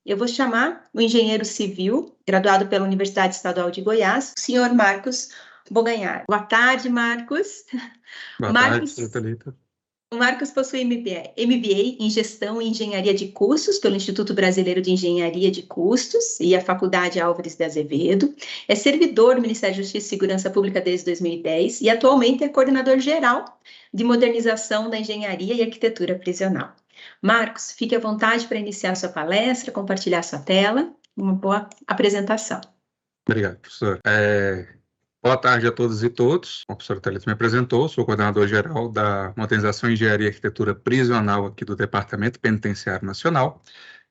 Eu vou chamar o engenheiro civil, graduado pela Universidade Estadual de Goiás, o senhor Marcos Boganhar. Boa tarde, Marcos. Boa Marcos, tarde, Thalita. o Marcos possui MBA em Gestão e Engenharia de Custos pelo Instituto Brasileiro de Engenharia de Custos e a Faculdade Álvares de Azevedo. É servidor do Ministério da Justiça e Segurança Pública desde 2010 e atualmente é coordenador geral de modernização da engenharia e arquitetura prisional. Marcos, fique à vontade para iniciar sua palestra, compartilhar sua tela. Uma boa apresentação. Obrigado, professor. Boa tarde a todas e todos. O professor Thalita me apresentou, sou coordenador-geral da Modernização, Engenharia e Arquitetura Prisional aqui do Departamento Penitenciário Nacional,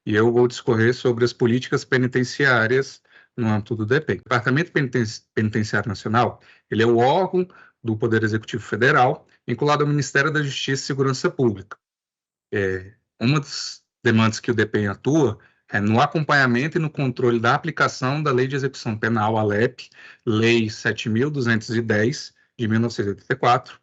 e eu vou discorrer sobre as políticas penitenciárias no âmbito do DPEM. O Departamento Penitenciário Nacional, ele é o órgão do Poder Executivo Federal, vinculado ao Ministério da Justiça e Segurança Pública. Uma das demandas que o DPEM atua é no acompanhamento e no controle da aplicação da Lei de Execução Penal, a LEP, Lei 7.210, de 1984.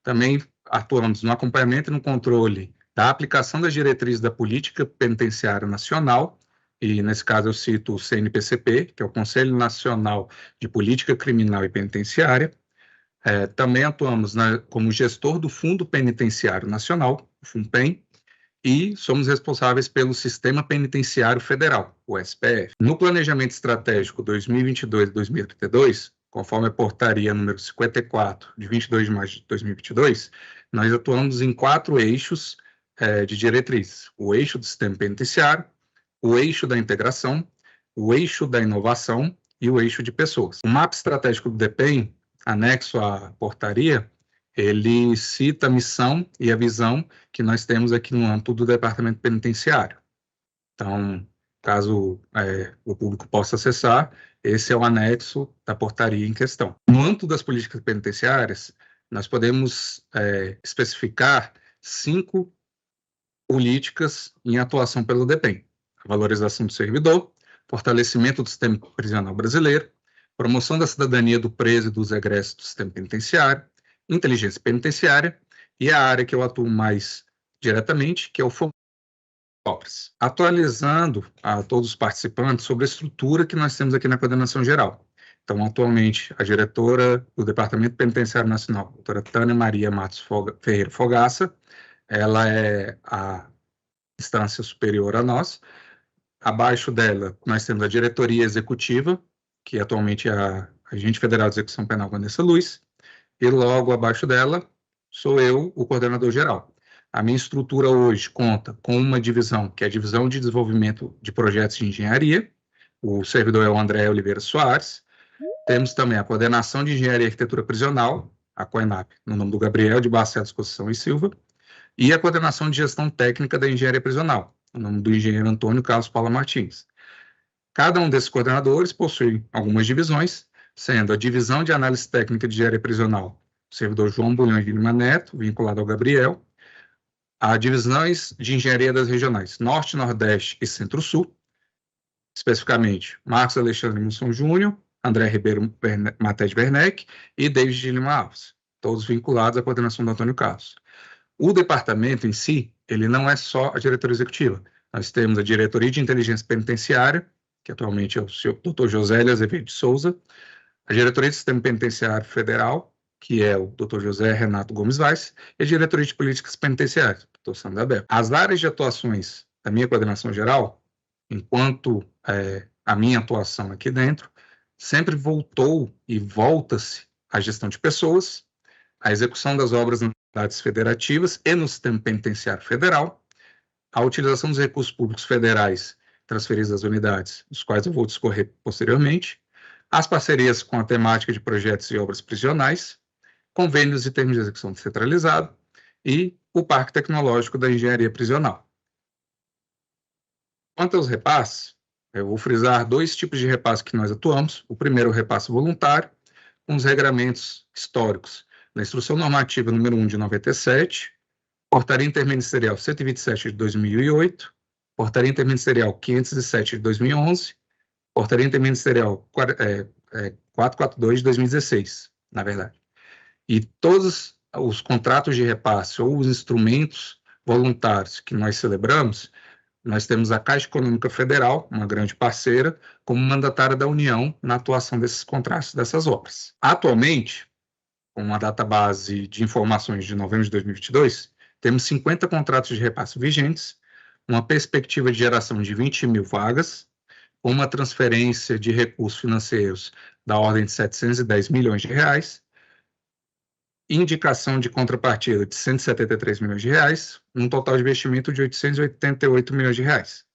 Também atuamos no acompanhamento e no controle da aplicação das diretrizes da Política Penitenciária Nacional, e nesse caso eu cito o CNPCP, que é o Conselho Nacional de Política Criminal e Penitenciária. Também atuamos como gestor do Fundo Penitenciário Nacional, o FUNPEN, e somos responsáveis pelo Sistema Penitenciário Federal, o SPF. No Planejamento Estratégico 2022-2032, conforme a portaria número 54, de 22 de maio de 2022, nós atuamos em 4 eixos de diretrizes: o eixo do sistema penitenciário, o eixo da integração, o eixo da inovação e o eixo de pessoas. O mapa estratégico do DPEM, anexo à portaria, ele cita a missão e a visão que nós temos aqui no âmbito do Departamento Penitenciário. Então, caso o público possa acessar, esse é o anexo da portaria em questão. No âmbito das políticas penitenciárias, nós podemos especificar 5 políticas em atuação pelo DPEM: a valorização do servidor, fortalecimento do sistema prisional brasileiro, promoção da cidadania do preso e dos egressos do sistema penitenciário, inteligência penitenciária, e a área que eu atuo mais diretamente, que é o FONPRES, atualizando a todos os participantes sobre a estrutura que nós temos aqui na Coordenação Geral. Então, atualmente, a diretora do Departamento Penitenciário Nacional, a doutora Tânia Maria Matos Ferreira Fogaça, ela é a instância superior a nós. Abaixo dela, nós temos a diretoria executiva, que atualmente é a Agente Federal de Execução Penal, Vanessa Luiz, e logo abaixo dela sou eu, o coordenador geral. A minha estrutura hoje conta com uma divisão, que é a Divisão de Desenvolvimento de Projetos de Engenharia. O servidor é o André Oliveira Soares. Temos também a Coordenação de Engenharia e Arquitetura Prisional, a COENAP, no nome do Gabriel de Barcelos Conceição e Silva, e a Coordenação de Gestão Técnica da Engenharia Prisional, no nome do engenheiro Antônio Carlos Paula Martins. Cada um desses coordenadores possui algumas divisões, sendo a Divisão de Análise Técnica de Engenharia Prisional, o servidor João Bulhões de Lima Neto, vinculado ao Gabriel, a Divisões de Engenharia das Regionais Norte, Nordeste e Centro-Sul, especificamente Marcos Alexandre Munson Júnior, André Ribeiro Maté de Werneck e David de Lima Alves, todos vinculados à coordenação do Antônio Carlos. O departamento em si, ele não é só a diretoria executiva. Nós temos a Diretoria de Inteligência Penitenciária, que atualmente é o senhor Dr. Josélio Azevedo de Souza, a Diretoria de Sistema Penitenciário Federal, que é o Dr. José Renato Gomes Vaz, e a Diretoria de Políticas Penitenciárias, Dr. Sandra Bel. As áreas de atuações da minha coordenação geral, enquanto a minha atuação aqui dentro, sempre voltou e volta-se à gestão de pessoas, à execução das obras nas unidades federativas e no sistema penitenciário federal, a utilização dos recursos públicos federais transferidos às unidades, dos quais eu vou discorrer posteriormente, as parcerias com a temática de projetos e obras prisionais, convênios e termos de execução descentralizado e o Parque Tecnológico da Engenharia Prisional. Quanto aos repasses, eu vou frisar 2 tipos de repasse que nós atuamos. O primeiro é o repasse voluntário, com os regramentos históricos da Instrução Normativa número 1 de 97, Portaria Interministerial 127 de 2008, Portaria Interministerial 507 de 2011, Portaria Interministerial 442 de 2016, na verdade. E todos os contratos de repasse ou os instrumentos voluntários que nós celebramos nós temos a Caixa Econômica Federal, uma grande parceira, como mandatária da União na atuação desses contratos dessas obras. Atualmente, com uma database de informações de novembro de 2022, temos 50 contratos de repasse vigentes, uma perspectiva de geração de 20 mil vagas, com uma transferência de recursos financeiros da ordem de 710 milhões de reais, indicação de contrapartida de 173 milhões de reais, um total de investimento de 888 milhões de reais.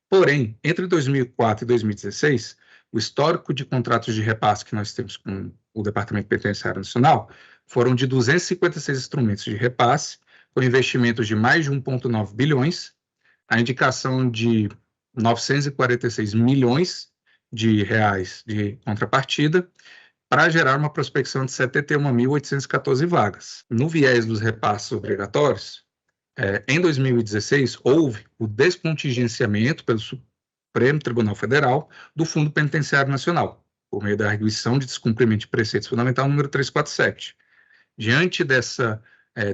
Porém, entre 2004 e 2016, o histórico de contratos de repasse que nós temos com o Departamento Penitenciário Nacional foram de 256 instrumentos de repasse, com investimentos de mais de 1,9 bilhões, a indicação de 946 milhões de reais de contrapartida, para gerar uma prospecção de 71.814 vagas. No viés dos repasses obrigatórios, em 2016, houve o descontingenciamento pelo Supremo Tribunal Federal do Fundo Penitenciário Nacional, por meio da arguição de descumprimento de preceitos fundamental número 347. Diante desse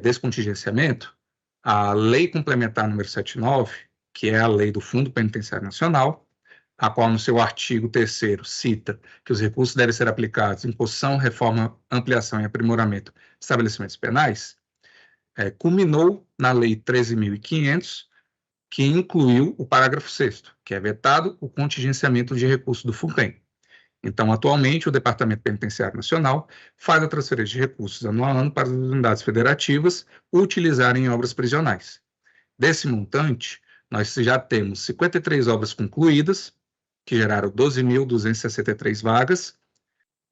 descontingenciamento, a Lei Complementar número 79, que é a Lei do Fundo Penitenciário Nacional, a qual no seu artigo 3º cita que os recursos devem ser aplicados em posição, reforma, ampliação e aprimoramento de estabelecimentos penais, culminou na Lei 13.500, que incluiu o parágrafo 6º, que é vetado o contingenciamento de recursos do FUNPEN. Então, atualmente, o Departamento Penitenciário Nacional faz a transferência de recursos ano a ano para as unidades federativas utilizarem em obras prisionais. Desse montante, nós já temos 53 obras concluídas, que geraram 12.263 vagas,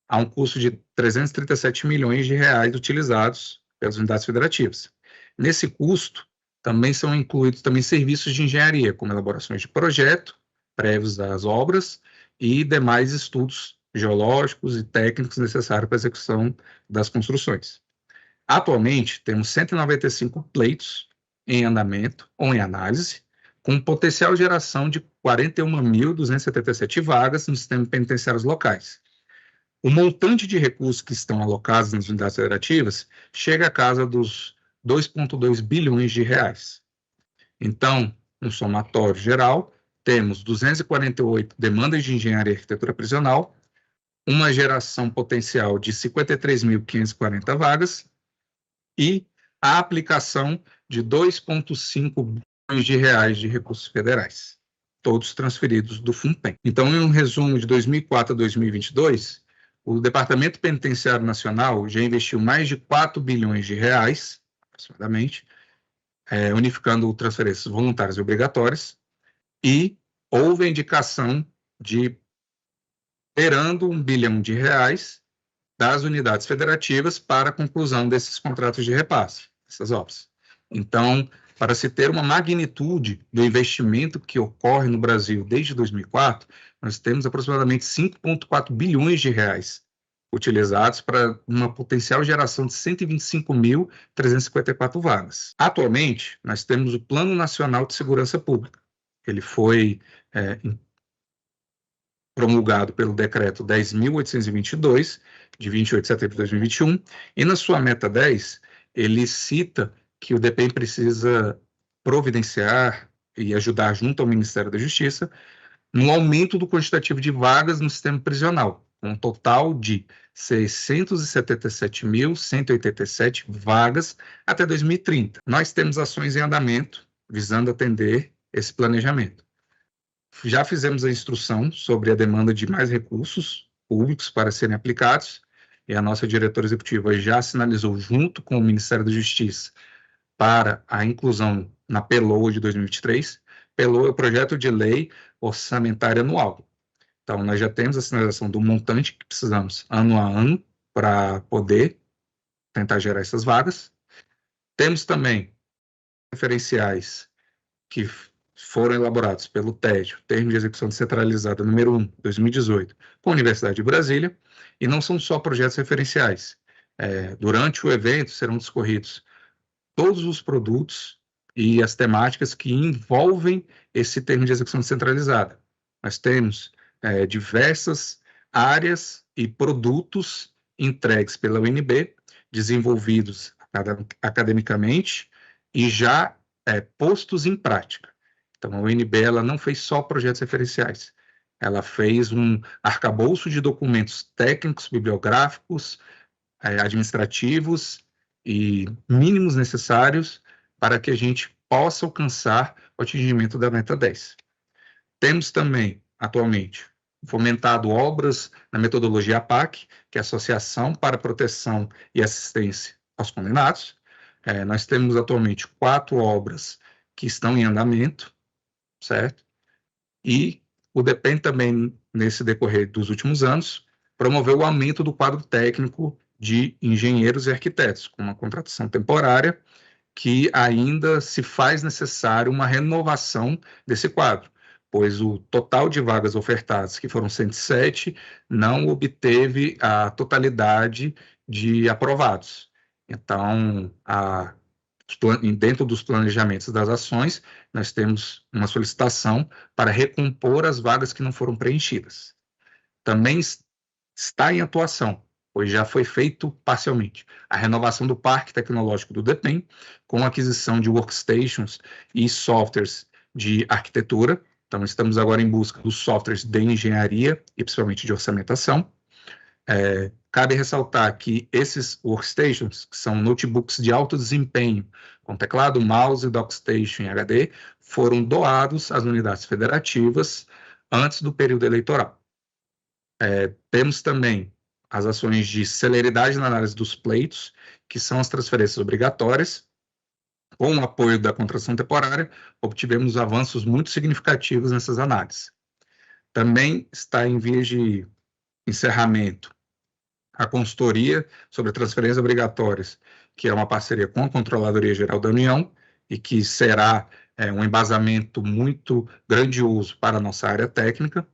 a um custo de 337 milhões de reais utilizados pelas unidades federativas. Nesse custo, também são incluídos também serviços de engenharia, como elaborações de projeto, prévios das obras e demais estudos geológicos e técnicos necessários para a execução das construções. Atualmente, temos 195 pleitos em andamento ou em análise, com potencial geração de 41.277 vagas nos sistemas penitenciários locais. O montante de recursos que estão alocados nas unidades federativas chega à casa dos 2,2 bilhões de reais. Então, no somatório geral, temos 248 demandas de engenharia e arquitetura prisional, uma geração potencial de 53.540 vagas e a aplicação de 2,5 bilhões de reais de recursos federais, todos transferidos do FUNPEN. Então, em um resumo de 2004 a 2022, o Departamento Penitenciário Nacional já investiu mais de 4 bilhões de reais, aproximadamente, unificando transferências voluntárias e obrigatórias, e houve a indicação de esperando 1 bilhão de reais das unidades federativas para a conclusão desses contratos de repasse, dessas obras. Então, para se ter uma magnitude do investimento que ocorre no Brasil desde 2004, nós temos aproximadamente 5,4 bilhões de reais utilizados para uma potencial geração de 125.354 vagas. Atualmente, nós temos o Plano Nacional de Segurança Pública. Ele foi promulgado pelo Decreto 10.822, de 28 de setembro de 2021, e na sua meta 10, ele cita que o DPEM precisa providenciar e ajudar junto ao Ministério da Justiça no aumento do quantitativo de vagas no sistema prisional, um total de 677.187 vagas até 2030. Nós temos ações em andamento visando atender esse planejamento. Já fizemos a instrução sobre a demanda de mais recursos públicos para serem aplicados, e a nossa diretora executiva já sinalizou junto com o Ministério da Justiça para a inclusão na PELOA de 2023. PELOA é o Projeto de Lei Orçamentária Anual. Então, nós já temos a sinalização do montante que precisamos ano a ano para poder tentar gerar essas vagas. Temos também referenciais que foram elaborados pelo TED, Termo de Execução Descentralizada número 1, 2018, com a Universidade de Brasília, e não são só projetos referenciais. Durante o evento serão discorridos todos os produtos e as temáticas que envolvem esse termo de execução descentralizada. Nós temos diversas áreas e produtos entregues pela UNB, desenvolvidos academicamente e já postos em prática. Então, a UNB ela não fez só projetos referenciais, ela fez um arcabouço de documentos técnicos, bibliográficos, administrativos e mínimos necessários para que a gente possa alcançar o atingimento da meta 10. Temos também, atualmente, fomentado obras na metodologia APAC, que é a Associação para a Proteção e Assistência aos Condenados. Nós temos atualmente 4 obras que estão em andamento, certo? E o DEPEN também, nesse decorrer dos últimos anos, promoveu o aumento do quadro técnico de engenheiros e arquitetos, com uma contratação temporária, que ainda se faz necessário uma renovação desse quadro, pois o total de vagas ofertadas, que foram 107, não obteve a totalidade de aprovados. Então, dentro dos planejamentos das ações, nós temos uma solicitação para recompor as vagas que não foram preenchidas. Também está em atuação, pois já foi feito parcialmente, a renovação do parque tecnológico do DEPEN, com a aquisição de workstations e softwares de arquitetura. Então, estamos agora em busca dos softwares de engenharia e principalmente de orçamentação. Cabe ressaltar que esses workstations, que são notebooks de alto desempenho, com teclado, mouse, dockstation e HD, foram doados às unidades federativas antes do período eleitoral. Temos também as ações de celeridade na análise dos pleitos, que são as transferências obrigatórias. Com o apoio da contratação temporária, obtivemos avanços muito significativos nessas análises. Também está em vias de encerramento a consultoria sobre transferências obrigatórias, que é uma parceria com a Controladoria Geral da União e que será um embasamento muito grandioso para a nossa área técnica.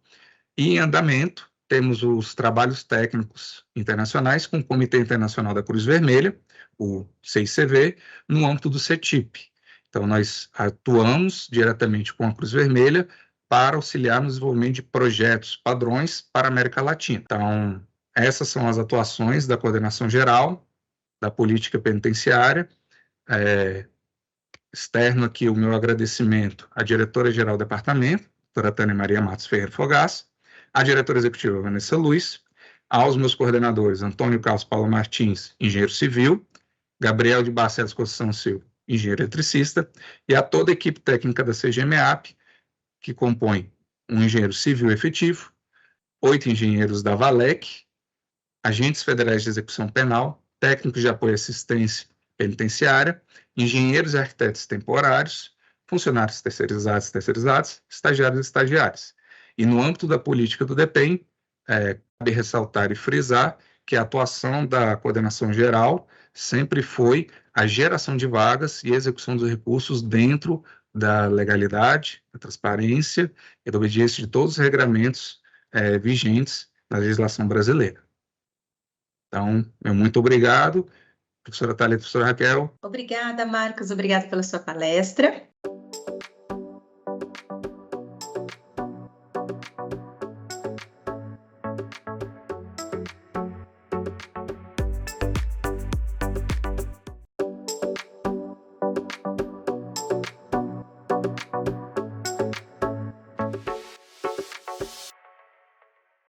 E em andamento, temos os trabalhos técnicos internacionais com o Comitê Internacional da Cruz Vermelha, o CICV, no âmbito do CETIP. Então, nós atuamos diretamente com a Cruz Vermelha para auxiliar no desenvolvimento de projetos padrões para a América Latina. Então, essas são as atuações da Coordenação Geral da Política Penitenciária. Externo aqui o meu agradecimento à diretora-geral do departamento, doutora Tânia Maria Matos Ferreira Fogaça, à diretora executiva Vanessa Luiz, aos meus coordenadores Antônio Carlos Paulo Martins, engenheiro civil, Gabriel de Barcelos Conceição Silva, engenheiro eletricista, e a toda a equipe técnica da CGMEAP, que compõe um engenheiro civil efetivo, 8 engenheiros da VALEC, agentes federais de execução penal, técnicos de apoio e assistência penitenciária, engenheiros e arquitetos temporários, funcionários terceirizados, estagiários e estagiárias. E no âmbito da política do DEPEN, cabe ressaltar e frisar que a atuação da coordenação geral sempre foi a geração de vagas e execução dos recursos dentro da legalidade, da transparência e da obediência de todos os regramentos vigentes na legislação brasileira. Então, meu muito obrigado, professora Thalita, professora Raquel. Obrigada, Marcos, obrigada pela sua palestra.